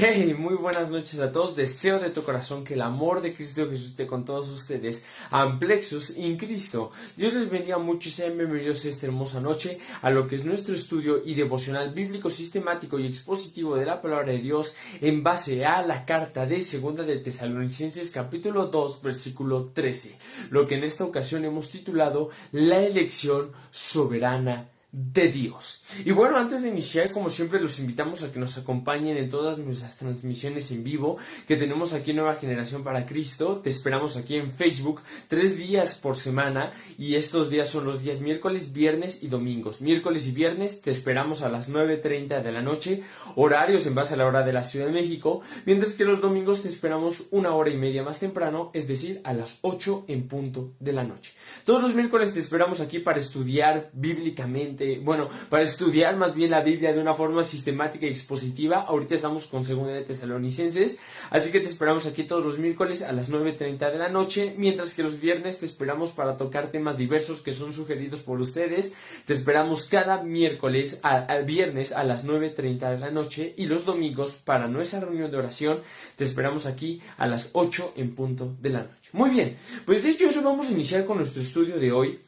Hey, muy buenas noches a todos. Deseo de tu corazón que el amor de Cristo Jesús esté con todos ustedes. Amplexus in Cristo. Dios les bendiga mucho y sean bienvenidos esta hermosa noche a lo que es nuestro estudio y devocional bíblico sistemático y expositivo de la palabra de Dios en base a la carta de Segunda de Tesalonicenses capítulo 2 versículo 13. Lo que en esta ocasión hemos titulado La elección soberana de Dios. Y bueno, antes de iniciar, como siempre, los invitamos a que nos acompañen en todas nuestras transmisiones en vivo que tenemos aquí en Nueva Generación para Cristo. Te esperamos aquí en Facebook 3 días por semana y estos días son los días miércoles, viernes y domingos. Miércoles y viernes te esperamos a las 9:30 de la noche, horarios en base a la hora de la Ciudad de México, mientras que los domingos te esperamos 1 hora y media más temprano, es decir, a las 8 en punto de la noche. Todos los miércoles te esperamos aquí para estudiar bíblicamente, para estudiar más bien la Biblia de una forma sistemática y expositiva. Ahorita estamos con Segunda de Tesalonicenses, así que te esperamos aquí todos los miércoles a las 9:30 de la noche, mientras que los viernes te esperamos para tocar temas diversos que son sugeridos por ustedes. Te esperamos cada miércoles al viernes a las 9:30 de la noche y los domingos para nuestra reunión de oración te esperamos aquí a las 8 en punto de la noche. Muy bien, pues dicho eso, vamos a iniciar con nuestro estudio de hoy,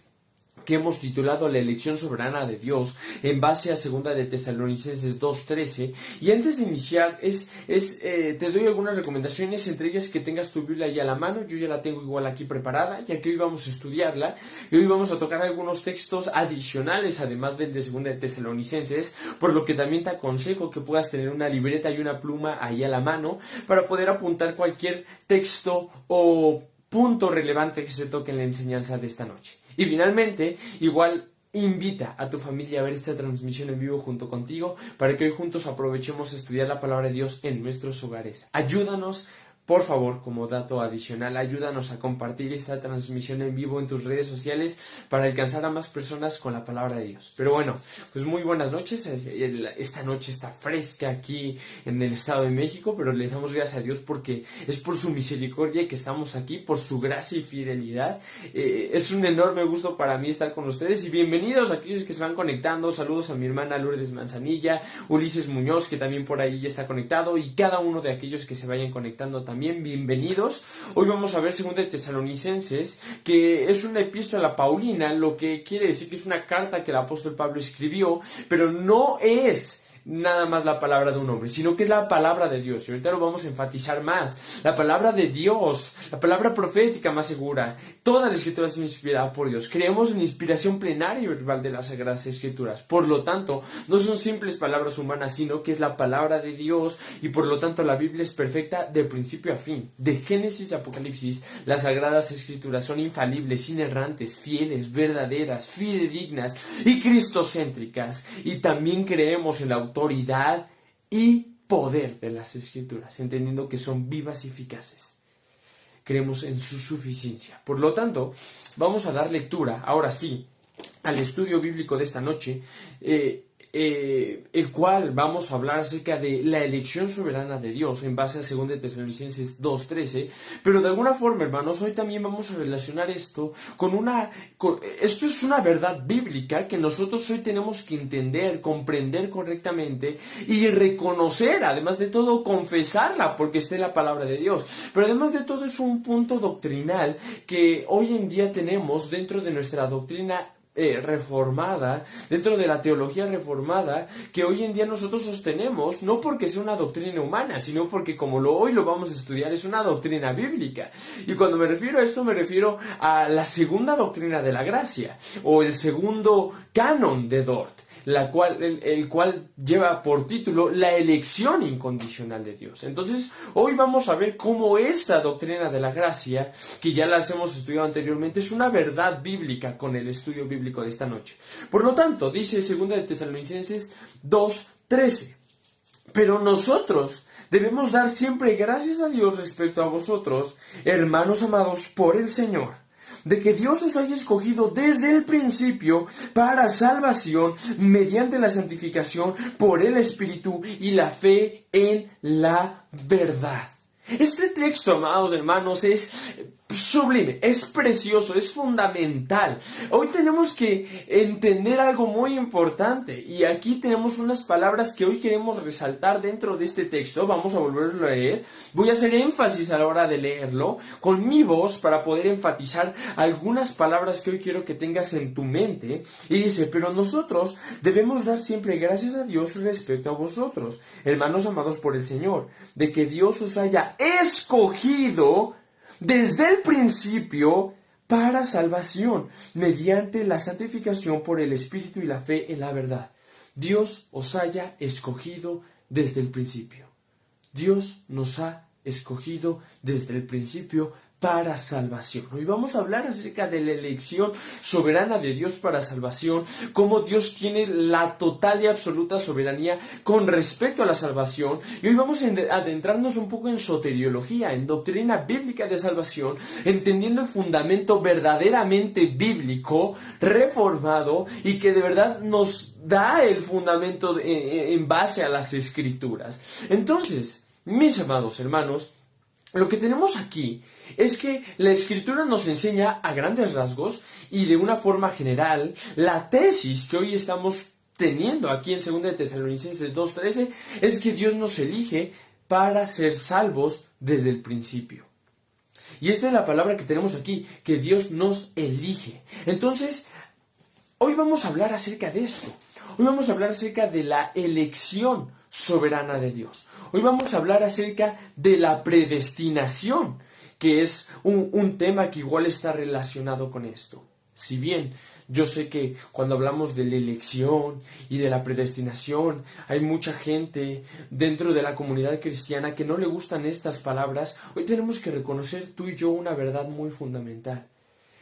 que hemos titulado La elección soberana de Dios en base a Segunda de Tesalonicenses 2:13. Y antes de iniciar te doy algunas recomendaciones, entre ellas que tengas tu Biblia ya a la mano. Yo ya la tengo igual aquí preparada, ya que hoy vamos a estudiarla y hoy vamos a tocar algunos textos adicionales además del de Segunda de Tesalonicenses, por lo que también te aconsejo que puedas tener una libreta y una pluma ahí a la mano para poder apuntar cualquier texto o punto relevante que se toque en la enseñanza de esta noche. Y finalmente, igual invita a tu familia a ver esta transmisión en vivo junto contigo para que hoy juntos aprovechemos a estudiar la palabra de Dios en nuestros hogares. Ayúdanos, por favor, como dato adicional, ayúdanos a compartir esta transmisión en vivo en tus redes sociales para alcanzar a más personas con la palabra de Dios. Pero bueno, pues muy buenas noches. Esta noche está fresca aquí en el Estado de México, pero le damos gracias a Dios porque es por su misericordia que estamos aquí, por su gracia y fidelidad. Es un enorme gusto para mí estar con ustedes y bienvenidos a aquellos que se van conectando. Saludos a mi hermana Lourdes Manzanilla, Ulises Muñoz, que también por ahí ya está conectado, y cada uno de aquellos que se vayan conectando también. Bienvenidos. Hoy vamos a ver Segunda de Tesalonicenses, que es una epístola paulina, lo que quiere decir que es una carta que el apóstol Pablo escribió, pero no es nada más la palabra de un hombre, sino que es la palabra de Dios. Y ahorita lo vamos a enfatizar más. La palabra de Dios, la palabra profética más segura. Toda la escritura es inspirada por Dios. Creemos en la inspiración plenaria y verbal de las Sagradas Escrituras. Por lo tanto, no son simples palabras humanas, sino que es la palabra de Dios, y por lo tanto la Biblia es perfecta de principio a fin. De Génesis a Apocalipsis, las Sagradas Escrituras son infalibles, inerrantes, fieles, verdaderas, fidedignas y cristocéntricas. Y también creemos en la autoridad y poder de las Escrituras, entendiendo que son vivas y eficaces. Creemos en su suficiencia. Por lo tanto, vamos a dar lectura, ahora sí, al estudio bíblico de esta noche, el cual vamos a hablar acerca de la elección soberana de Dios en base a 2 Tesalonicenses 2:13, pero de alguna forma, hermanos, hoy también vamos a relacionar esto esto es una verdad bíblica que nosotros hoy tenemos que entender, comprender correctamente y reconocer, además de todo confesarla, porque está en la palabra de Dios. Pero además de todo es un punto doctrinal que hoy en día tenemos dentro de nuestra doctrina reformada, dentro de la teología reformada, que hoy en día nosotros sostenemos, no porque sea una doctrina humana, sino porque, como hoy lo vamos a estudiar, es una doctrina bíblica. Y cuando me refiero a esto, me refiero a la segunda doctrina de la gracia, o el segundo canon de Dort, el cual lleva por título la elección incondicional de Dios. Entonces, hoy vamos a ver cómo esta doctrina de la gracia, que ya las hemos estudiado anteriormente, es una verdad bíblica con el estudio bíblico de esta noche. Por lo tanto, dice 2 de Tesalonicenses 2:13, pero nosotros debemos dar siempre gracias a Dios respecto a vosotros, hermanos amados por el Señor, de que Dios os haya escogido desde el principio para salvación mediante la santificación por el Espíritu y la fe en la verdad. Este texto, amados hermanos, es sublime, es precioso, es fundamental. Hoy tenemos que entender algo muy importante y aquí tenemos unas palabras que hoy queremos resaltar dentro de este texto. Vamos a volverlo a leer. Voy a hacer énfasis a la hora de leerlo con mi voz para poder enfatizar algunas palabras que hoy quiero que tengas en tu mente. Y dice: pero nosotros debemos dar siempre gracias a Dios respecto a vosotros, hermanos amados por el Señor, de que Dios os haya escogido desde el principio para salvación, mediante la santificación por el Espíritu y la fe en la verdad. Dios os haya escogido desde el principio. Dios nos ha escogido desde el principio para salvación. Hoy vamos a hablar acerca de la elección soberana de Dios para salvación, cómo Dios tiene la total y absoluta soberanía con respecto a la salvación. Y hoy vamos a adentrarnos un poco en soteriología, en doctrina bíblica de salvación, entendiendo el fundamento verdaderamente bíblico, reformado, y que de verdad nos da el fundamento en base a las Escrituras. Entonces, mis amados hermanos, lo que tenemos aquí es que la Escritura nos enseña a grandes rasgos y de una forma general la tesis que hoy estamos teniendo aquí en 2 de Tesalonicenses 2:13 es que Dios nos elige para ser salvos desde el principio. Y esta es la palabra que tenemos aquí, que Dios nos elige. Entonces, hoy vamos a hablar acerca de esto. Hoy vamos a hablar acerca de la elección soberana de Dios. Hoy vamos a hablar acerca de la predestinación, que es un tema que igual está relacionado con esto. Si bien yo sé que cuando hablamos de la elección y de la predestinación, hay mucha gente dentro de la comunidad cristiana que no le gustan estas palabras, hoy tenemos que reconocer tú y yo una verdad muy fundamental.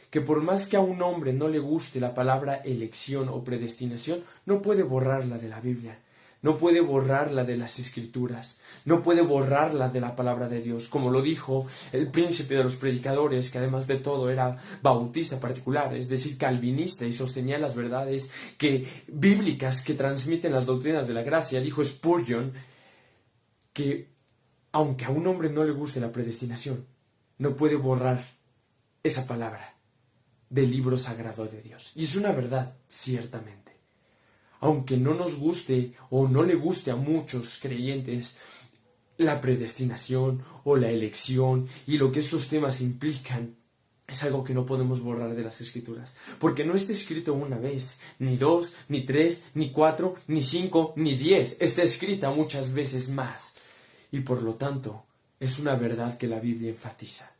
Que por más que a un hombre no le guste la palabra elección o predestinación, no puede borrarla de la Biblia. No puede borrarla de las Escrituras, no puede borrarla de la palabra de Dios, como lo dijo el príncipe de los predicadores, que además de todo era bautista particular, es decir, calvinista, y sostenía las verdades bíblicas que transmiten las doctrinas de la gracia. Dijo Spurgeon que aunque a un hombre no le guste la predestinación, no puede borrar esa palabra del libro sagrado de Dios. Y es una verdad, ciertamente. Aunque no nos guste o no le guste a muchos creyentes la predestinación o la elección y lo que estos temas implican, es algo que no podemos borrar de las Escrituras. Porque no está escrito una vez, ni 2, ni 3, ni 4, ni 5, ni 10. Está escrita muchas veces más. Y por lo tanto, es una verdad que la Biblia enfatiza.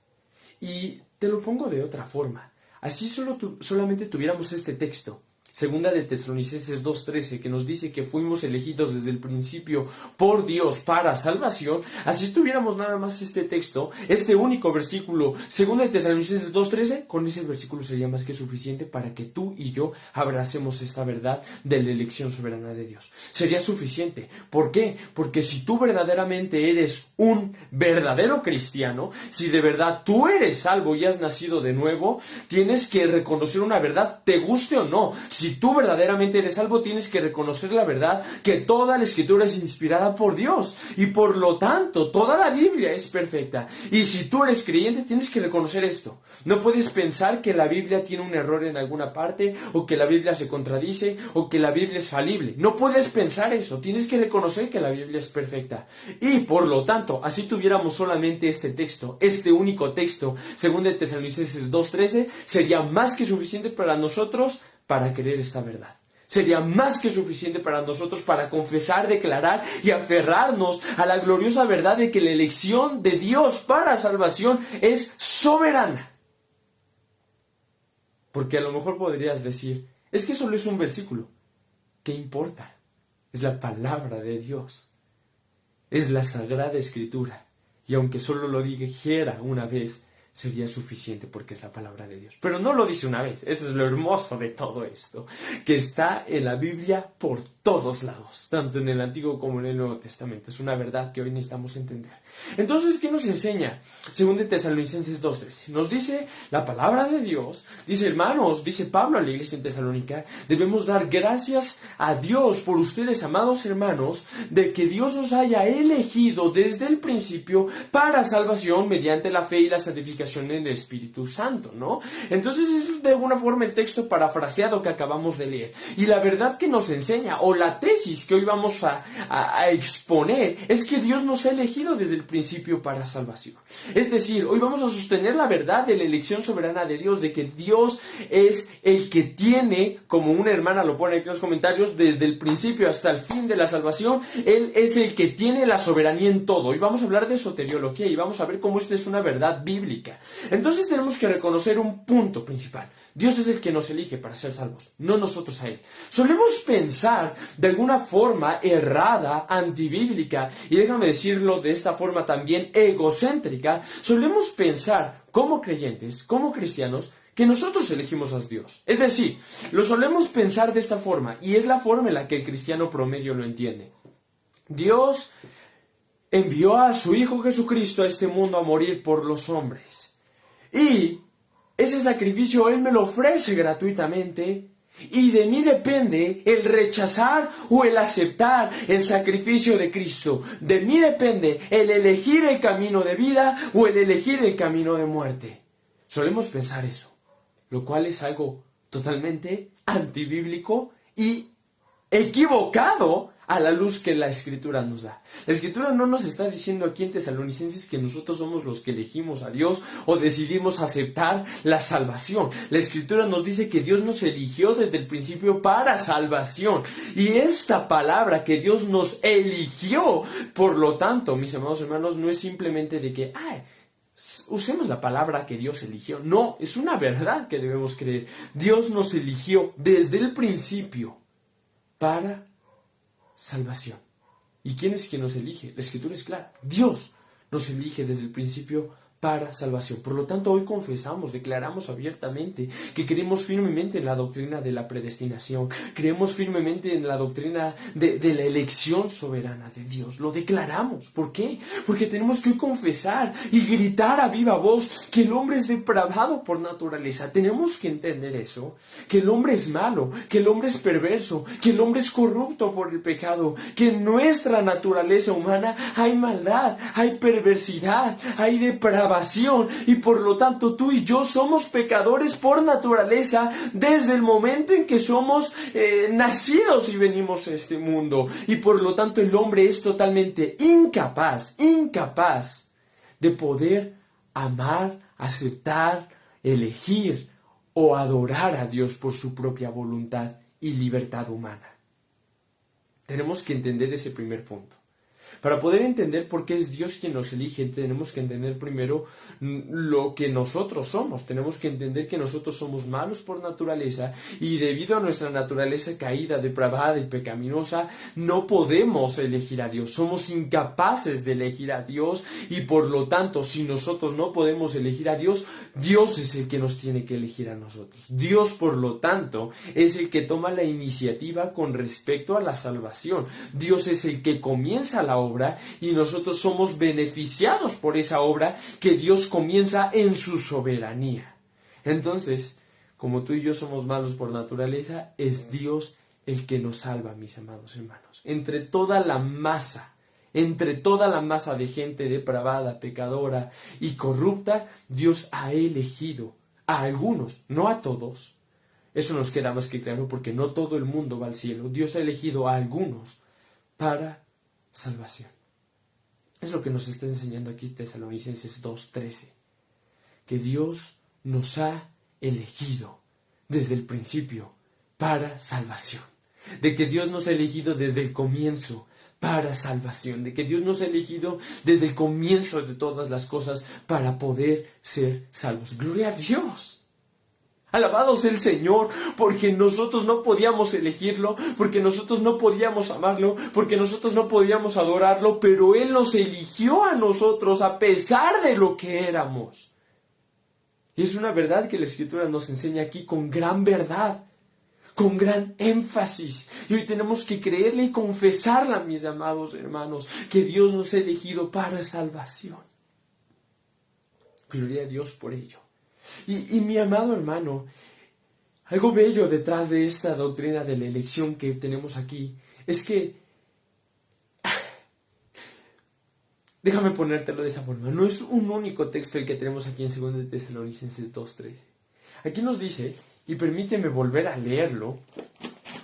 Y te lo pongo de otra forma. Así solamente tuviéramos este texto, 2 de Tesalonicenses 2:13, que nos dice que fuimos elegidos desde el principio por Dios para salvación. Así tuviéramos nada más este texto, este único versículo, 2 de Tesalonicenses 2:13, con ese versículo sería más que suficiente para que tú y yo abracemos esta verdad de la elección soberana de Dios. Sería suficiente. ¿Por qué? Porque si tú verdaderamente eres un verdadero cristiano, si de verdad tú eres salvo y has nacido de nuevo, tienes que reconocer una verdad, te guste o no. Si tú verdaderamente eres salvo, tienes que reconocer la verdad que toda la Escritura es inspirada por Dios y por lo tanto toda la Biblia es perfecta. Y si tú eres creyente, tienes que reconocer esto. No puedes pensar que la Biblia tiene un error en alguna parte, o que la Biblia se contradice, o que la Biblia es falible. No puedes pensar eso. Tienes que reconocer que la Biblia es perfecta. Y por lo tanto, así tuviéramos solamente este texto, este único texto, 2 de Tesalonicenses 2:13, sería más que suficiente para nosotros para creer esta verdad. Sería más que suficiente para nosotros para confesar, declarar y aferrarnos a la gloriosa verdad de que la elección de Dios para salvación es soberana. Porque a lo mejor podrías decir, es que solo es un versículo. ¿Qué importa? Es la palabra de Dios. Es la Sagrada Escritura. Y aunque solo lo dijera una vez, sería suficiente porque es la palabra de Dios. Pero no lo dice una vez. Eso es lo hermoso de todo esto, que está en la Biblia por todos lados, tanto en el Antiguo como en el Nuevo Testamento. Es una verdad que hoy necesitamos entender. Entonces, ¿qué nos enseña? 2 de Tesalonicenses 2:13. Nos dice la palabra de Dios, dice hermanos, dice Pablo a la iglesia en Tesalónica, debemos dar gracias a Dios por ustedes, amados hermanos, de que Dios os haya elegido desde el principio para salvación mediante la fe y la santificación justificación en el Espíritu Santo, ¿no? Entonces es de alguna forma el texto parafraseado que acabamos de leer. Y la verdad que nos enseña, o la tesis que hoy vamos a exponer, es que Dios nos ha elegido desde el principio para salvación. Es decir, hoy vamos a sostener la verdad de la elección soberana de Dios, de que Dios es el que tiene, como una hermana lo pone aquí en los comentarios, desde el principio hasta el fin de la salvación, Él es el que tiene la soberanía en todo. Hoy vamos a hablar de soteriología y vamos a ver cómo esto es una verdad bíblica. Entonces tenemos que reconocer un punto principal. Dios es el que nos elige para ser salvos, no nosotros a Él. Solemos pensar de alguna forma errada, antibíblica, y déjame decirlo de esta forma también egocéntrica, solemos pensar como creyentes, como cristianos, que nosotros elegimos a Dios. Es decir, lo solemos pensar de esta forma, y es la forma en la que el cristiano promedio lo entiende. Dios envió a su Hijo Jesucristo a este mundo a morir por los hombres. Y ese sacrificio Él me lo ofrece gratuitamente y de mí depende el rechazar o el aceptar el sacrificio de Cristo. De mí depende el elegir el camino de vida o el elegir el camino de muerte. Solemos pensar eso, lo cual es algo totalmente antibíblico y equivocado a la luz que la Escritura nos da. La Escritura no nos está diciendo aquí en Tesalonicenses que nosotros somos los que elegimos a Dios o decidimos aceptar la salvación. La Escritura nos dice que Dios nos eligió desde el principio para salvación. Y esta palabra que Dios nos eligió, por lo tanto, mis amados hermanos, no es simplemente de que, usemos la palabra que Dios eligió. No, es una verdad que debemos creer. Dios nos eligió desde el principio para salvación. ¿Y quién es quien nos elige? La Escritura es clara. Dios nos elige desde el principio para salvación. Por lo tanto, hoy confesamos, declaramos abiertamente que creemos firmemente en la doctrina de la predestinación, creemos firmemente en la doctrina de la elección soberana de Dios. Lo declaramos. ¿Por qué? Porque tenemos que confesar y gritar a viva voz que el hombre es depravado por naturaleza. Tenemos que entender eso, que el hombre es malo, que el hombre es perverso, que el hombre es corrupto por el pecado, que en nuestra naturaleza humana hay maldad, hay perversidad, hay depravación, y por lo tanto tú y yo somos pecadores por naturaleza desde el momento en que somos nacidos y venimos a este mundo. Y por lo tanto el hombre es totalmente incapaz de poder amar, aceptar, elegir o adorar a Dios por su propia voluntad y libertad humana. Tenemos que entender ese primer punto. Para poder entender por qué es Dios quien nos elige, tenemos que entender primero lo que nosotros somos. Tenemos que entender que nosotros somos malos por naturaleza y debido a nuestra naturaleza caída, depravada y pecaminosa, no podemos elegir a Dios. Somos incapaces de elegir a Dios y por lo tanto, si nosotros no podemos elegir a Dios, Dios es el que nos tiene que elegir a nosotros. Dios, por lo tanto, es el que toma la iniciativa con respecto a la salvación. Dios es el que comienza la obra y nosotros somos beneficiados por esa obra que Dios comienza en su soberanía. Entonces, como tú y yo somos malos por naturaleza, es Dios el que nos salva, mis amados hermanos. Entre toda la masa de gente depravada, pecadora y corrupta, Dios ha elegido a algunos, no a todos. Eso nos queda más que claro porque no todo el mundo va al cielo. Dios ha elegido a algunos para salvación. Es lo que nos está enseñando aquí Tesalonicenses 2:13. Que Dios nos ha elegido desde el principio para salvación. De que Dios nos ha elegido desde el comienzo para salvación. De que Dios nos ha elegido desde el comienzo de todas las cosas para poder ser salvos. ¡Gloria a Dios! Alabado sea el Señor, porque nosotros no podíamos elegirlo, porque nosotros no podíamos amarlo, porque nosotros no podíamos adorarlo, pero Él nos eligió a nosotros a pesar de lo que éramos. Y es una verdad que la Escritura nos enseña aquí con gran verdad, con gran énfasis. Y hoy tenemos que creerle y confesarla, mis amados hermanos, que Dios nos ha elegido para salvación. Gloria a Dios por ello. Y mi amado hermano, algo bello detrás de esta doctrina de la elección que tenemos aquí es que Déjame ponértelo de esa forma. No es un único texto el que tenemos aquí en 2 de Tesalonicenses 2:13. Aquí nos dice, y permíteme volver a leerlo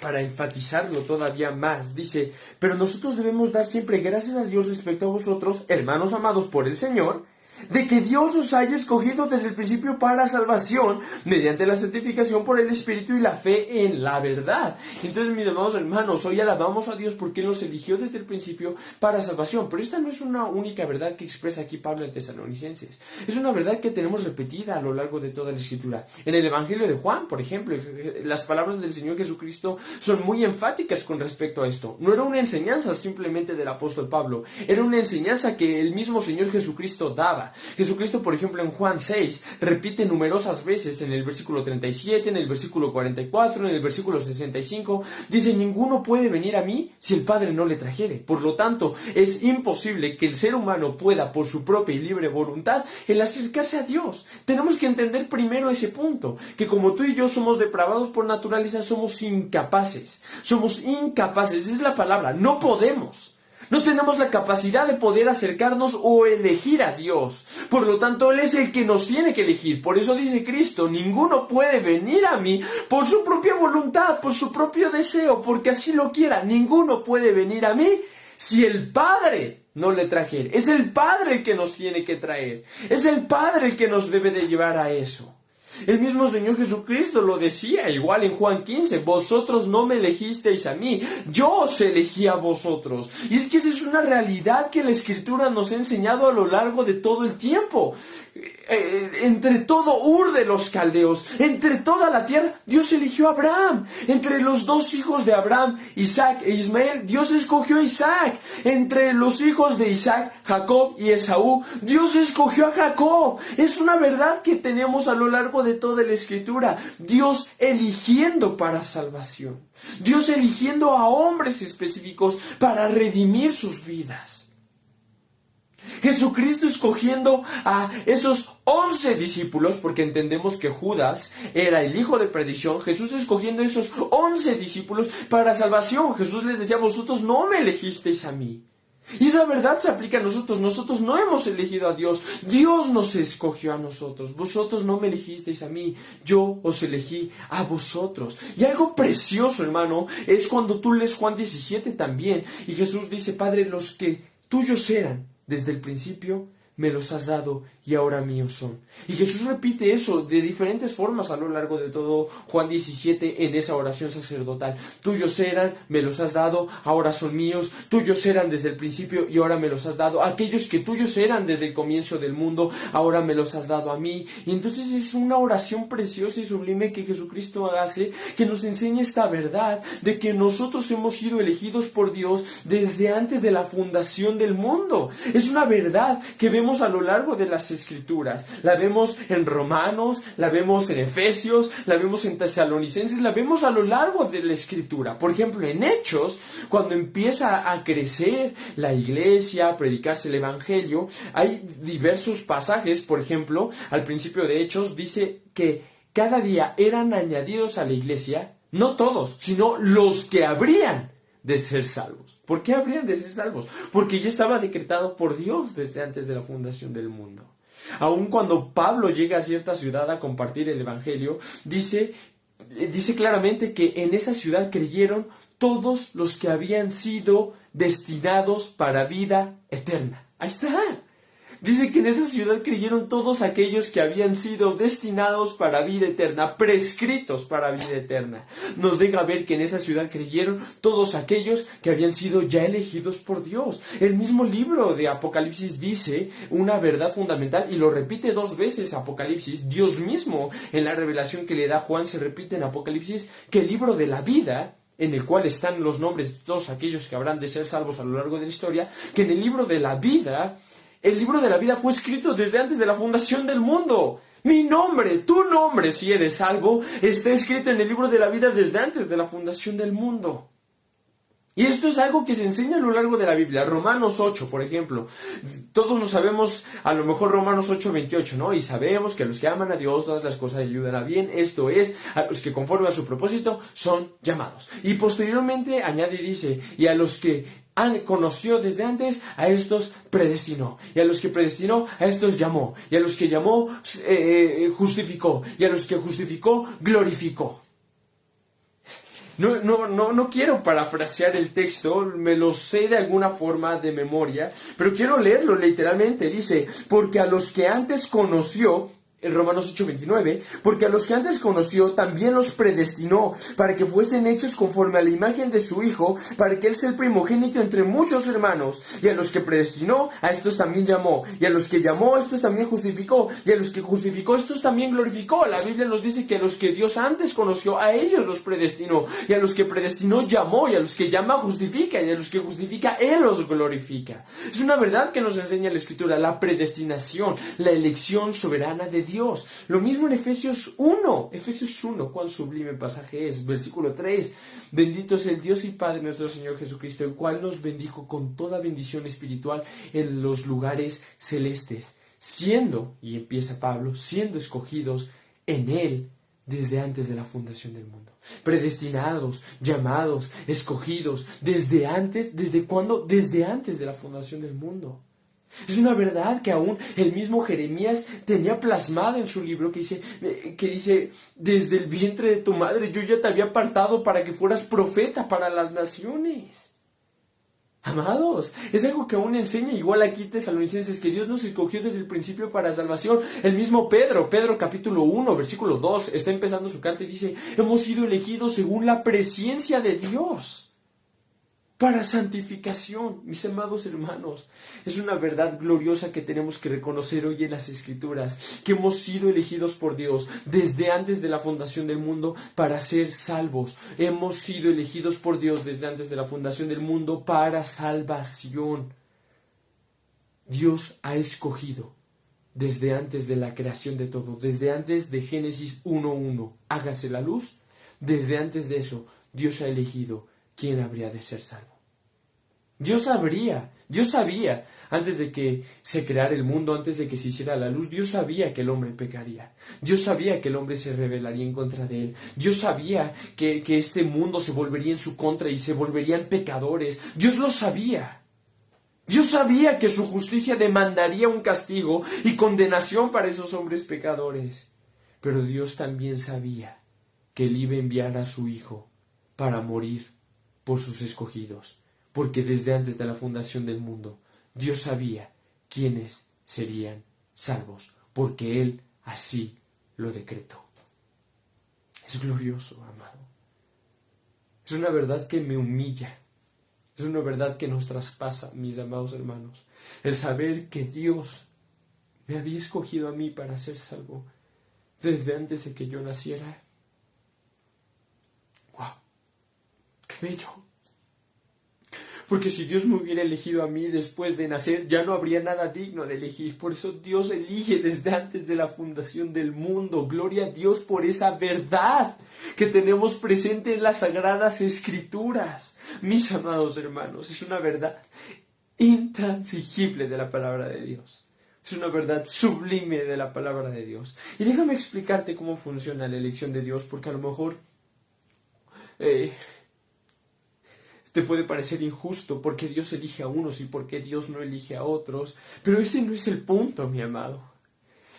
para enfatizarlo todavía más. Dice, pero nosotros debemos dar siempre gracias a Dios respecto a vosotros, hermanos amados por el Señor, de que Dios os haya escogido desde el principio para salvación, mediante la santificación por el Espíritu y la fe en la verdad. Entonces, mis amados hermanos, hoy alabamos a Dios porque Él nos eligió desde el principio para salvación. Pero esta no es una única verdad que expresa aquí Pablo en Tesalonicenses. Es una verdad que tenemos repetida a lo largo de toda la Escritura. En el Evangelio de Juan, por ejemplo, las palabras del Señor Jesucristo son muy enfáticas con respecto a esto. No era una enseñanza simplemente del apóstol Pablo, era una enseñanza que el mismo Señor Jesucristo daba. Jesucristo, por ejemplo, en Juan 6, repite numerosas veces en el versículo 37, en el versículo 44, en el versículo 65, dice, ninguno puede venir a mí si el Padre no le trajere. Por lo tanto, es imposible que el ser humano pueda, por su propia y libre voluntad, el acercarse a Dios. Tenemos que entender primero ese punto, que como tú y yo somos depravados por naturaleza, somos incapaces. Somos incapaces, es la palabra, no podemos. No tenemos la capacidad de poder acercarnos o elegir a Dios. Por lo tanto, Él es el que nos tiene que elegir. Por eso dice Cristo, ninguno puede venir a mí por su propia voluntad, por su propio deseo, porque así lo quiera. Ninguno puede venir a mí si el Padre no le trajere. Es el Padre el que nos tiene que traer. Es el Padre el que nos debe de llevar a eso. El mismo Señor Jesucristo lo decía, igual en Juan 15, vosotros no me elegisteis a mí, yo os elegí a vosotros. Y es que esa es una realidad que la Escritura nos ha enseñado a lo largo de todo el tiempo. Entre todo Ur de los caldeos, entre toda la tierra, Dios eligió a Abraham. Entre los dos hijos de Abraham, Isaac e Ismael, Dios escogió a Isaac. Entre los hijos de Isaac, Jacob y Esaú, Dios escogió a Jacob. Es una verdad que tenemos a lo largo de toda la Escritura. Dios eligiendo para salvación. Dios eligiendo a hombres específicos para redimir sus vidas. Jesucristo escogiendo a esos 11 discípulos, porque entendemos que Judas era el hijo de perdición. Jesús escogiendo a esos 11 discípulos para salvación. Jesús les decía, vosotros no me elegisteis a mí. Y esa verdad se aplica a nosotros. Nosotros no hemos elegido a Dios. Dios nos escogió a nosotros. Vosotros no me elegisteis a mí. Yo os elegí a vosotros. Y algo precioso, hermano, es cuando tú lees Juan 17 también. Y Jesús dice, Padre, los que tuyos eran desde el principio, me los has dado y ahora míos son. Y Jesús repite eso de diferentes formas a lo largo de todo Juan 17 en esa oración sacerdotal. Tuyos eran, me los has dado, ahora son míos. Tuyos eran desde el principio y ahora me los has dado. Aquellos que tuyos eran desde el comienzo del mundo, ahora me los has dado a mí. Y entonces es una oración preciosa y sublime que Jesucristo hace, que nos enseña esta verdad de que nosotros hemos sido elegidos por Dios desde antes de la fundación del mundo. Es una verdad que vemos a lo largo de las Escrituras. La vemos en Romanos, la vemos en Efesios, la vemos en Tesalonicenses, la vemos a lo largo de la Escritura. Por ejemplo, en Hechos, cuando empieza a crecer la iglesia, a predicarse el Evangelio, hay diversos pasajes. Por ejemplo, al principio de Hechos dice que cada día eran añadidos a la iglesia, no todos, sino los que habrían de ser salvos. ¿Por qué habrían de ser salvos? Porque ya estaba decretado por Dios desde antes de la fundación del mundo. Aun cuando Pablo llega a cierta ciudad a compartir el Evangelio, dice claramente que en esa ciudad creyeron todos los que habían sido destinados para vida eterna. Ahí está. Dice que en esa ciudad creyeron todos aquellos que habían sido destinados para vida eterna, prescritos para vida eterna. Nos deja ver que en esa ciudad creyeron todos aquellos que habían sido ya elegidos por Dios. El mismo libro de Apocalipsis dice una verdad fundamental y lo repite 2 veces Apocalipsis. Dios mismo, en la revelación que le da Juan, se repite en Apocalipsis que el libro de la vida, en el cual están los nombres de todos aquellos que habrán de ser salvos a lo largo de la historia, que en el libro de la vida, el libro de la vida fue escrito desde antes de la fundación del mundo. Mi nombre, tu nombre, si eres salvo, está escrito en el libro de la vida desde antes de la fundación del mundo. Y esto es algo que se enseña a lo largo de la Biblia. Romanos 8, por ejemplo. Todos lo sabemos, a lo mejor Romanos 8:28, ¿no? Y sabemos que a los que aman a Dios todas las cosas ayudan a bien. Esto es, a los que conforme a su propósito son llamados. Y posteriormente añade y dice, y a los que conoció desde antes, a estos predestinó. Y a los que predestinó, a estos llamó. Y a los que llamó, justificó. Y a los que justificó, glorificó. No quiero parafrasear el texto, me lo sé de alguna forma de memoria, pero quiero leerlo literalmente. Dice, porque a los que antes conoció, en Romanos 8:29, porque a los que antes conoció también los predestinó para que fuesen hechos conforme a la imagen de su Hijo, para que Él sea el primogénito entre muchos hermanos. Y a los que predestinó, a estos también llamó. Y a los que llamó, a estos también justificó. Y a los que justificó, a estos también glorificó. La Biblia nos dice que a los que Dios antes conoció, a ellos los predestinó. Y a los que predestinó, llamó. Y a los que llama, justifica. Y a los que justifica, Él los glorifica. Es una verdad que nos enseña la Escritura, la predestinación, la elección soberana de Dios. Lo mismo en Efesios 1, cuán sublime pasaje es, versículo 3, bendito es el Dios y Padre nuestro Señor Jesucristo, el cual nos bendijo con toda bendición espiritual en los lugares celestes, siendo, y empieza Pablo, siendo escogidos en Él desde antes de la fundación del mundo. Predestinados, llamados, escogidos, ¿desde antes? ¿Desde cuándo? Desde antes de la fundación del mundo. Es una verdad que aún el mismo Jeremías tenía plasmada en su libro que dice, desde el vientre de tu madre yo ya te había apartado para que fueras profeta para las naciones. Amados, es algo que aún enseña igual aquí Tesalonicenses, que Dios nos escogió desde el principio para salvación. El mismo Pedro capítulo 1, versículo 2, está empezando su carta y dice, hemos sido elegidos según la presciencia de Dios para santificación. Mis amados hermanos, es una verdad gloriosa que tenemos que reconocer hoy en las Escrituras, que hemos sido elegidos por Dios desde antes de la fundación del mundo para ser salvos. Hemos sido elegidos por Dios desde antes de la fundación del mundo para salvación. Dios ha escogido desde antes de la creación de todo, desde antes de Génesis 1:1, hágase la luz. Desde antes de eso, Dios ha elegido quién habría de ser salvo. Dios sabía, antes de que se creara el mundo, antes de que se hiciera la luz, Dios sabía que el hombre pecaría. Dios sabía que el hombre se rebelaría en contra de él. Dios sabía que este mundo se volvería en su contra y se volverían pecadores. Dios lo sabía. Dios sabía que su justicia demandaría un castigo y condenación para esos hombres pecadores. Pero Dios también sabía que Él iba a enviar a su Hijo para morir por sus escogidos, porque desde antes de la fundación del mundo, Dios sabía quiénes serían salvos, porque Él así lo decretó. Es glorioso, amado. Es una verdad que me humilla. Es una verdad que nos traspasa, mis amados hermanos. El saber que Dios me había escogido a mí para ser salvo desde antes de que yo naciera. ¡Wow! ¡Qué bello! Porque si Dios me hubiera elegido a mí después de nacer, ya no habría nada digno de elegir. Por eso Dios elige desde antes de la fundación del mundo. Gloria a Dios por esa verdad que tenemos presente en las Sagradas Escrituras. Mis amados hermanos, es una verdad intransigible de la palabra de Dios. Es una verdad sublime de la palabra de Dios. Y déjame explicarte cómo funciona la elección de Dios, porque a lo mejor te puede parecer injusto porque Dios elige a unos y porque Dios no elige a otros. Pero ese no es el punto, mi amado.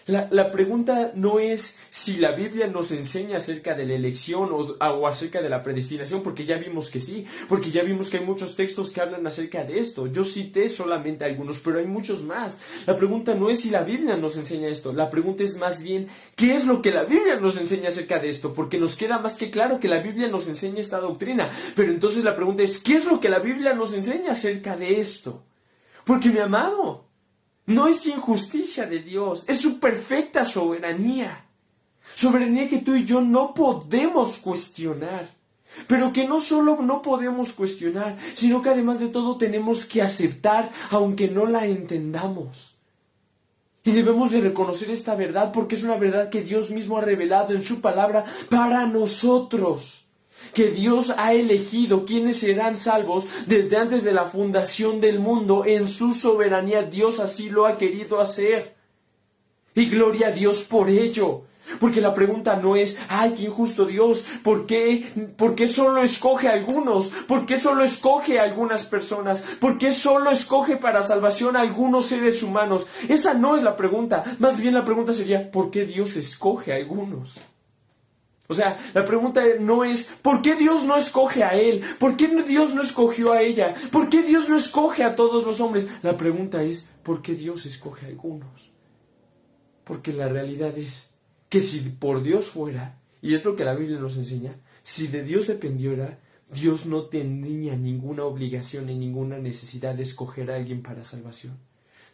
La pregunta no es si la Biblia nos enseña acerca de la elección o acerca de la predestinación, porque ya vimos que sí, porque ya vimos que hay muchos textos que hablan acerca de esto. Yo cité solamente algunos, pero hay muchos más. La pregunta no es si la Biblia nos enseña esto, la pregunta es más bien, ¿qué es lo que la Biblia nos enseña acerca de esto? Porque nos queda más que claro que la Biblia nos enseña esta doctrina, pero entonces la pregunta es, ¿qué es lo que la Biblia nos enseña acerca de esto? Porque, mi amado, no es injusticia de Dios, es su perfecta soberanía. Soberanía que tú y yo no podemos cuestionar. Pero que no solo no podemos cuestionar, sino que además de todo tenemos que aceptar, aunque no la entendamos. Y debemos de reconocer esta verdad porque es una verdad que Dios mismo ha revelado en su palabra para nosotros. Que Dios ha elegido quienes serán salvos desde antes de la fundación del mundo. En su soberanía Dios así lo ha querido hacer. Y gloria a Dios por ello. Porque la pregunta no es, ¡ay, qué injusto Dios! ¿Por qué solo escoge a algunos? ¿Por qué solo escoge a algunas personas? ¿Por qué solo escoge para salvación a algunos seres humanos? Esa no es la pregunta. Más bien la pregunta sería, ¿por qué Dios escoge a algunos? O sea, la pregunta no es, ¿por qué Dios no escoge a él? ¿Por qué Dios no escogió a ella? ¿Por qué Dios no escoge a todos los hombres? La pregunta es, ¿por qué Dios escoge a algunos? Porque la realidad es que si por Dios fuera, y es lo que la Biblia nos enseña, si de Dios dependiera, Dios no tendría ninguna obligación ni ninguna necesidad de escoger a alguien para salvación.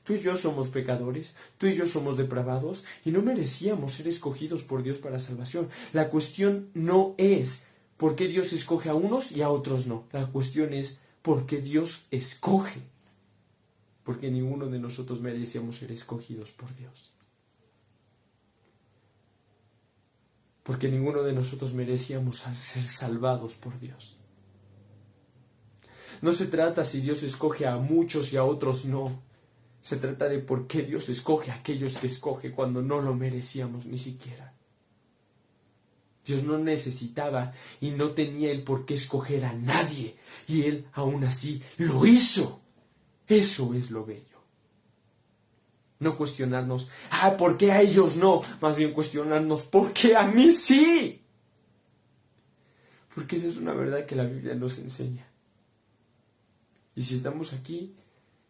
Tú y yo somos pecadores, tú y yo somos depravados y no merecíamos ser escogidos por Dios para salvación. La cuestión no es por qué Dios escoge a unos y a otros no. La cuestión es por qué Dios escoge. Porque ninguno de nosotros merecíamos ser escogidos por Dios. Porque ninguno de nosotros merecíamos ser salvados por Dios. No se trata si Dios escoge a muchos y a otros no. Se trata de por qué Dios escoge a aquellos que escoge cuando no lo merecíamos ni siquiera. Dios no necesitaba y no tenía el por qué escoger a nadie. Y Él aún así lo hizo. Eso es lo bello. No cuestionarnos, ¿por qué a ellos no? Más bien cuestionarnos, ¿por qué a mí sí? Porque esa es una verdad que la Biblia nos enseña. Y si estamos aquí,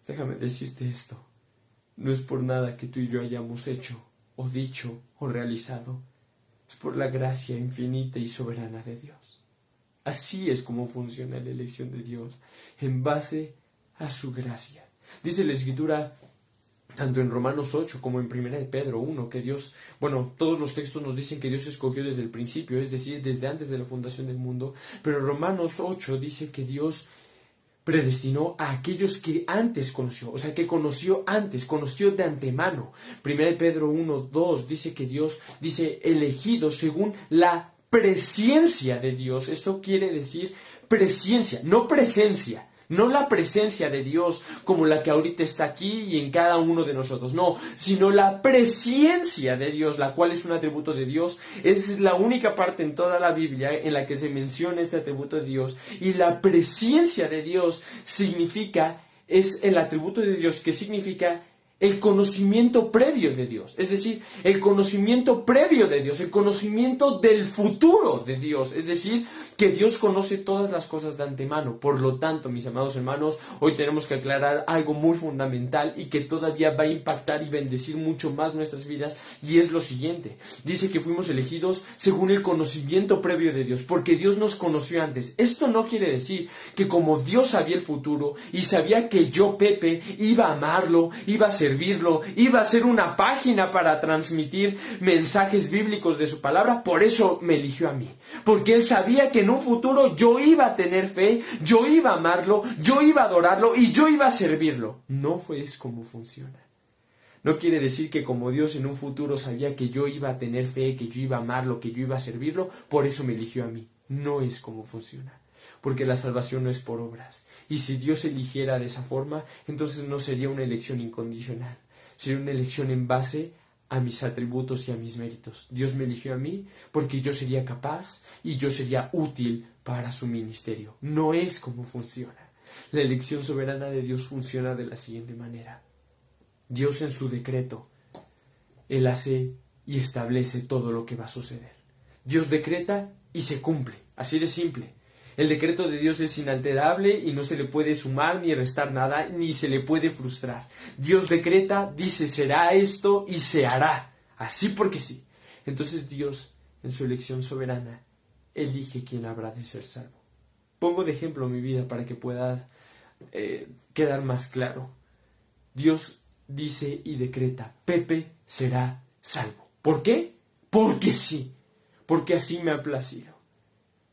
déjame decirte esto. No es por nada que tú y yo hayamos hecho, o dicho, o realizado. Es por la gracia infinita y soberana de Dios. Así es como funciona la elección de Dios, en base a su gracia. Dice la Escritura, tanto en Romanos 8 como en 1 de Pedro 1, que Dios, todos los textos nos dicen que Dios escogió desde el principio, es decir, desde antes de la fundación del mundo, pero Romanos 8 dice que Dios predestinó a aquellos que antes conoció, o sea, que conoció antes, conoció de antemano. 1 de Pedro 1, 2 dice que Dios, dice, elegidos según la presciencia de Dios. Esto quiere decir presciencia, no presencia. No la presencia de Dios como la que ahorita está aquí y en cada uno de nosotros, no, sino la presciencia de Dios, la cual es un atributo de Dios. Es la única parte en toda la Biblia en la que se menciona este atributo de Dios. Y la presciencia de Dios es el atributo de Dios que significa el conocimiento previo de Dios, es decir, el conocimiento previo de Dios, el conocimiento del futuro de Dios, es decir, que Dios conoce todas las cosas de antemano. Por lo tanto, mis amados hermanos, hoy tenemos que aclarar algo muy fundamental y que todavía va a impactar y bendecir mucho más nuestras vidas, y es lo siguiente. Dice que fuimos elegidos según el conocimiento previo de Dios, porque Dios nos conoció antes. Esto no quiere decir que como Dios sabía el futuro y sabía que yo, Pepe, iba a amarlo, iba a servirlo, iba a ser una página para transmitir mensajes bíblicos de su palabra, por eso me eligió a mí. Porque Él sabía que en un futuro yo iba a tener fe, yo iba a amarlo, yo iba a adorarlo y yo iba a servirlo. No fue eso como funciona. No quiere decir que como Dios en un futuro sabía que yo iba a tener fe, que yo iba a amarlo, que yo iba a servirlo, por eso me eligió a mí. No es como funciona. Porque la salvación no es por obras. Y si Dios eligiera de esa forma, entonces no sería una elección incondicional. Sería una elección en base a mis atributos y a mis méritos. Dios me eligió a mí porque yo sería capaz y yo sería útil para su ministerio. No es como funciona. La elección soberana de Dios funciona de la siguiente manera. Dios en su decreto, Él hace y establece todo lo que va a suceder. Dios decreta y se cumple. Así de simple. El decreto de Dios es inalterable y no se le puede sumar ni restar nada, ni se le puede frustrar. Dios decreta, dice será esto y se hará. Así porque sí. Entonces Dios, en su elección soberana, elige quién habrá de ser salvo. Pongo de ejemplo mi vida para que pueda quedar más claro. Dios dice y decreta, Pepe será salvo. ¿Por qué? Porque sí. Porque así me ha placido.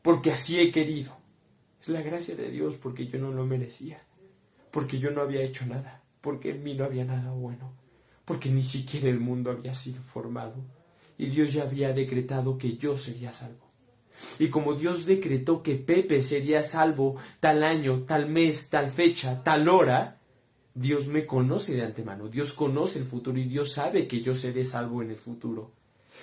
Porque así he querido. Es la gracia de Dios, porque yo no lo merecía. Porque yo no había hecho nada. Porque en mí no había nada bueno. Porque ni siquiera el mundo había sido formado. Y Dios ya había decretado que yo sería salvo. Y como Dios decretó que Pepe sería salvo tal año, tal mes, tal fecha, tal hora, Dios me conoce de antemano. Dios conoce el futuro y Dios sabe que yo seré salvo en el futuro.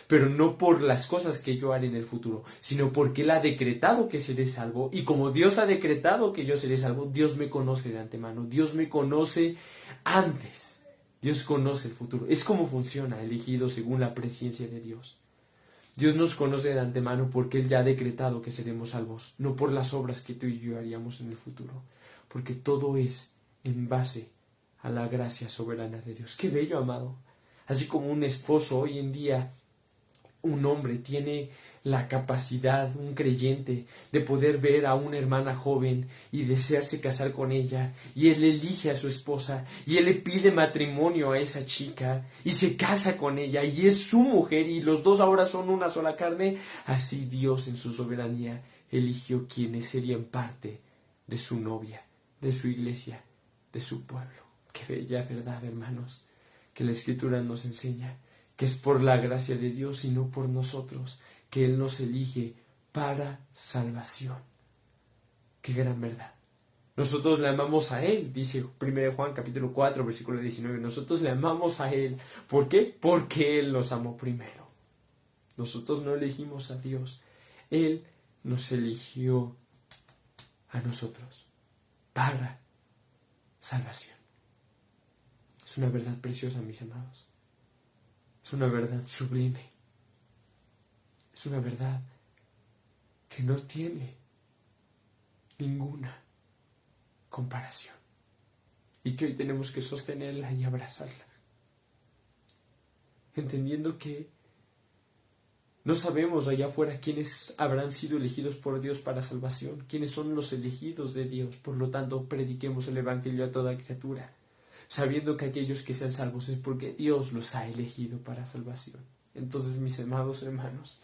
pero no por las cosas que yo haré en el futuro, sino porque Él ha decretado que seré salvo, y como Dios ha decretado que yo seré salvo, Dios me conoce de antemano, Dios me conoce antes, Dios conoce el futuro. Es como funciona, elegido según la presciencia de Dios. Dios nos conoce de antemano porque Él ya ha decretado que seremos salvos, no por las obras que tú y yo haríamos en el futuro, porque todo es en base a la gracia soberana de Dios. ¡Qué bello, amado! Así como un esposo hoy en día, un hombre tiene la capacidad, un creyente, de poder ver a una hermana joven y desearse casar con ella, y él elige a su esposa, y él le pide matrimonio a esa chica, y se casa con ella, y es su mujer, y los dos ahora son una sola carne. Así Dios en su soberanía eligió quienes serían parte de su novia, de su iglesia, de su pueblo. Qué bella verdad, hermanos, que la Escritura nos enseña, que es por la gracia de Dios y no por nosotros, que Él nos elige para salvación. Qué gran verdad. Nosotros le amamos a Él, dice 1 Juan capítulo 4, versículo 19. Nosotros le amamos a Él. ¿Por qué? Porque Él nos amó primero. Nosotros no elegimos a Dios. Él nos eligió a nosotros para salvación. Es una verdad preciosa, mis amados. Es una verdad sublime. Es una verdad que no tiene ninguna comparación. Y que hoy tenemos que sostenerla y abrazarla. Entendiendo que no sabemos allá afuera quiénes habrán sido elegidos por Dios para salvación, quiénes son los elegidos de Dios. Por lo tanto, prediquemos el Evangelio a toda criatura, sabiendo que aquellos que sean salvos es porque Dios los ha elegido para salvación. Entonces, mis amados hermanos,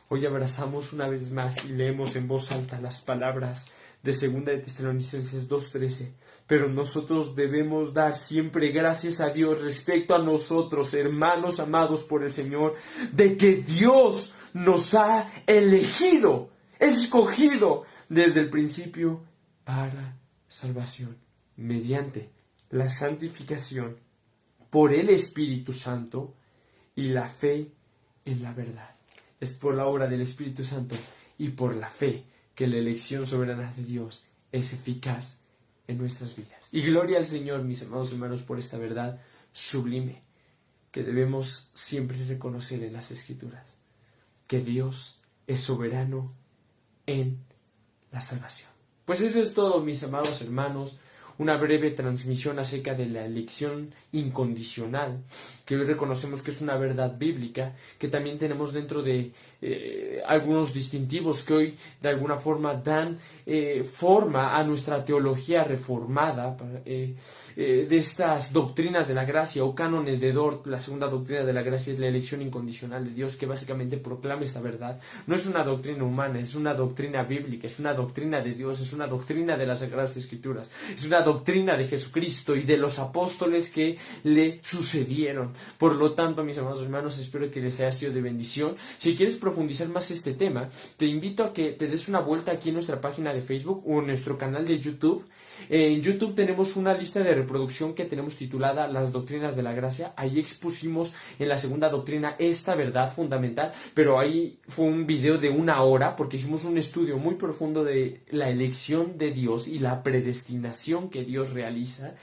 hoy abrazamos una vez más y leemos en voz alta las palabras de 2 de Tesalonicenses 2:13. Pero nosotros debemos dar siempre gracias a Dios respecto a nosotros, hermanos amados por el Señor, de que Dios nos ha elegido, escogido desde el principio para salvación, mediante la santificación por el Espíritu Santo y la fe en la verdad. Es por la obra del Espíritu Santo y por la fe que la elección soberana de Dios es eficaz en nuestras vidas. Y gloria al Señor, mis amados hermanos, por esta verdad sublime que debemos siempre reconocer en las Escrituras, que Dios es soberano en la salvación. Pues eso es todo, mis amados hermanos. Una breve transmisión acerca de la elección incondicional, que hoy reconocemos que es una verdad bíblica, que también tenemos dentro de algunos distintivos que hoy de alguna forma dan forma a nuestra teología reformada, de estas doctrinas de la gracia o cánones de Dort. La segunda doctrina de la gracia es la elección incondicional de Dios, que básicamente proclama esta verdad. No es una doctrina humana, es una doctrina bíblica, es una doctrina de Dios, es una doctrina de las Sagradas Escrituras, es una doctrina de Jesucristo y de los apóstoles que le sucedieron. Por lo tanto, mis amados hermanos, espero que les haya sido de bendición. Si quieres profundizar más este tema, te invito a que te des una vuelta aquí en nuestra página de Facebook o en nuestro canal de YouTube. En YouTube tenemos una lista de reproducción que tenemos titulada Las Doctrinas de la Gracia. Ahí expusimos en la segunda doctrina esta verdad fundamental, pero ahí fue un video de 1 hora porque hicimos un estudio muy profundo de la elección de Dios y la predestinación que Dios realiza,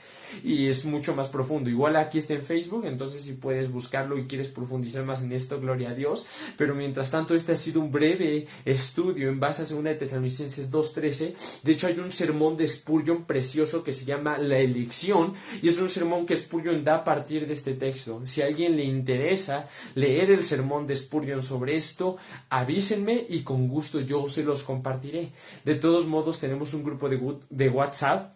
y es mucho más profundo. Igual aquí está en Facebook, entonces si puedes buscarlo y quieres profundizar más en esto, gloria a Dios. Pero mientras tanto, este ha sido un breve estudio en base a 2 de Tesalonicenses 2:13. De hecho, hay un sermón de Spurgeon precioso que se llama La Elección, y es un sermón que Spurgeon da a partir de este texto. Si a alguien le interesa leer el sermón de Spurgeon sobre esto, avísenme y con gusto yo se los compartiré. De todos modos, tenemos un grupo de WhatsApp,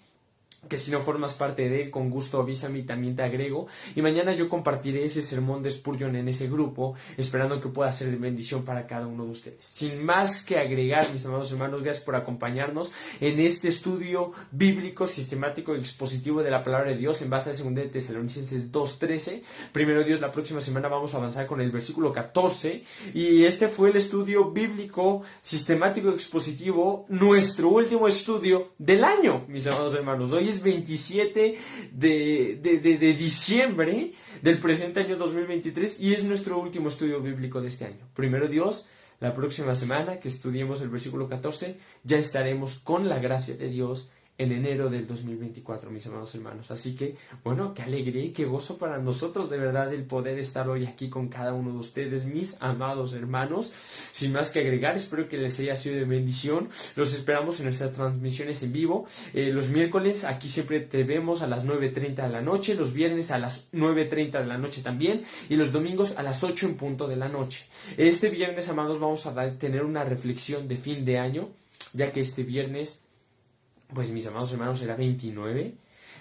que si no formas parte de él, con gusto avísame y también te agrego. Y mañana yo compartiré ese sermón de Spurgeon en ese grupo, esperando que pueda ser de bendición para cada uno de ustedes. Sin más que agregar, mis amados hermanos, gracias por acompañarnos en este estudio bíblico, sistemático y expositivo de la palabra de Dios en base a 2 de Tesalonicenses 2:13. Primero Dios, la próxima semana vamos a avanzar con el versículo 14. Y este fue el estudio bíblico, sistemático y expositivo, nuestro último estudio del año, mis amados hermanos. Hoy es lunes 27 de diciembre del presente año 2023 y es nuestro último estudio bíblico de este año. Primero Dios, la próxima semana que estudiemos el versículo 14, ya estaremos con la gracia de Dios en enero del 2024, mis amados hermanos. Así que, bueno, qué alegría y qué gozo para nosotros, de verdad, el poder estar hoy aquí con cada uno de ustedes, mis amados hermanos. Sin más que agregar, espero que les haya sido de bendición. Los esperamos en nuestras transmisiones en vivo. Los miércoles, aquí siempre te vemos a las 9:30 de la noche, los viernes a las 9:30 de la noche también, y los domingos a las 8 en punto de la noche. Este viernes, amados, vamos a tener una reflexión de fin de año, ya que este viernes, pues mis amados hermanos, será 29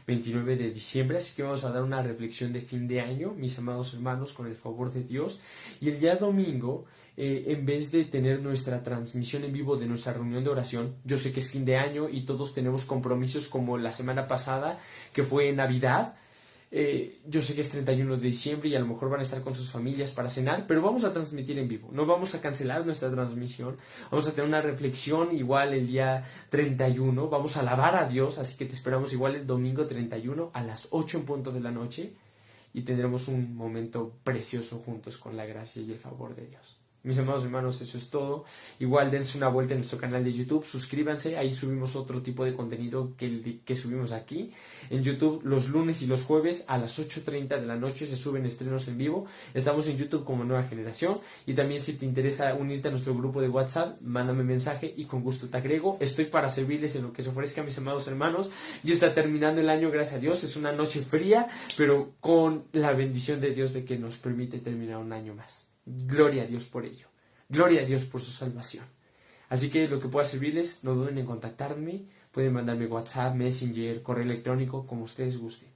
de diciembre, así que vamos a dar una reflexión de fin de año, mis amados hermanos, con el favor de Dios. Y el día domingo, en vez de tener nuestra transmisión en vivo de nuestra reunión de oración, yo sé que es fin de año y todos tenemos compromisos como la semana pasada, que fue Navidad. Yo sé que es 31 de diciembre y a lo mejor van a estar con sus familias para cenar, pero vamos a transmitir en vivo, no vamos a cancelar nuestra transmisión, vamos a tener una reflexión igual el día 31, vamos a alabar a Dios, así que te esperamos igual el domingo 31 a las 8 en punto de la noche y tendremos un momento precioso juntos con la gracia y el favor de Dios. Mis amados hermanos, eso es todo. Igual dense una vuelta en nuestro canal de YouTube, suscríbanse, ahí subimos otro tipo de contenido que subimos aquí. En YouTube los lunes y los jueves a las 8:30 de la noche se suben estrenos en vivo. Estamos en YouTube como Nueva Generación y también si te interesa unirte a nuestro grupo de WhatsApp, mándame mensaje y con gusto te agrego. Estoy para servirles en lo que se ofrezca, mis amados hermanos. Ya está terminando el año, gracias a Dios. Es una noche fría, pero con la bendición de Dios de que nos permite terminar un año más. Gloria a Dios por ello. Gloria a Dios por su salvación. Así que lo que pueda servirles, no duden en contactarme. Pueden mandarme WhatsApp, Messenger, correo electrónico, como ustedes gusten.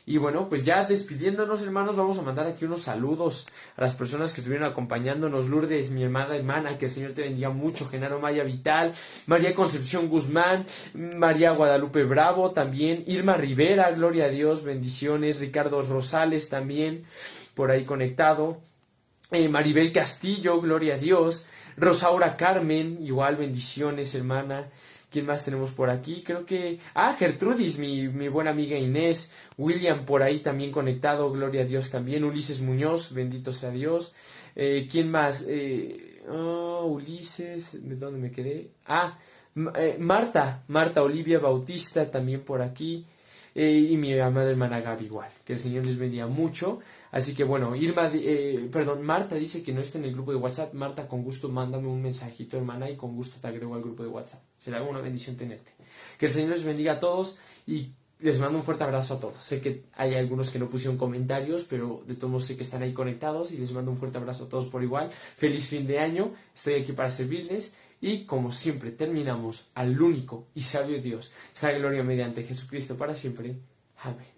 Y bueno, pues ya despidiéndonos, hermanos, vamos a mandar aquí unos saludos a las personas que estuvieron acompañándonos. Lourdes, mi hermana, que el Señor te bendiga mucho. Genaro Maya Vital, María Concepción Guzmán, María Guadalupe Bravo también, Irma Rivera, gloria a Dios, bendiciones. Ricardo Rosales también, por ahí conectado. Maribel Castillo, gloria a Dios. Rosaura Carmen, igual bendiciones, hermana. ¿Quién más tenemos por aquí? Creo que... Gertrudis, mi buena amiga Inés. William por ahí también conectado, gloria a Dios también. Ulises Muñoz, bendito sea Dios. ¿Quién más? Ulises, ¿de dónde me quedé? Marta Olivia Bautista también por aquí. Y mi amada hermana Gaby igual. Que el Señor les bendiga mucho. Así que bueno, Marta dice que no está en el grupo de WhatsApp. Marta, con gusto mándame un mensajito, hermana, y con gusto te agrego al grupo de WhatsApp. Será una bendición tenerte. Que el Señor les bendiga a todos y les mando un fuerte abrazo a todos. Sé que hay algunos que no pusieron comentarios, pero de todos modos sé que están ahí conectados y les mando un fuerte abrazo a todos por igual. Feliz fin de año, estoy aquí para servirles y como siempre terminamos al único y sabio Dios. Sea gloria mediante Jesucristo para siempre. Amén.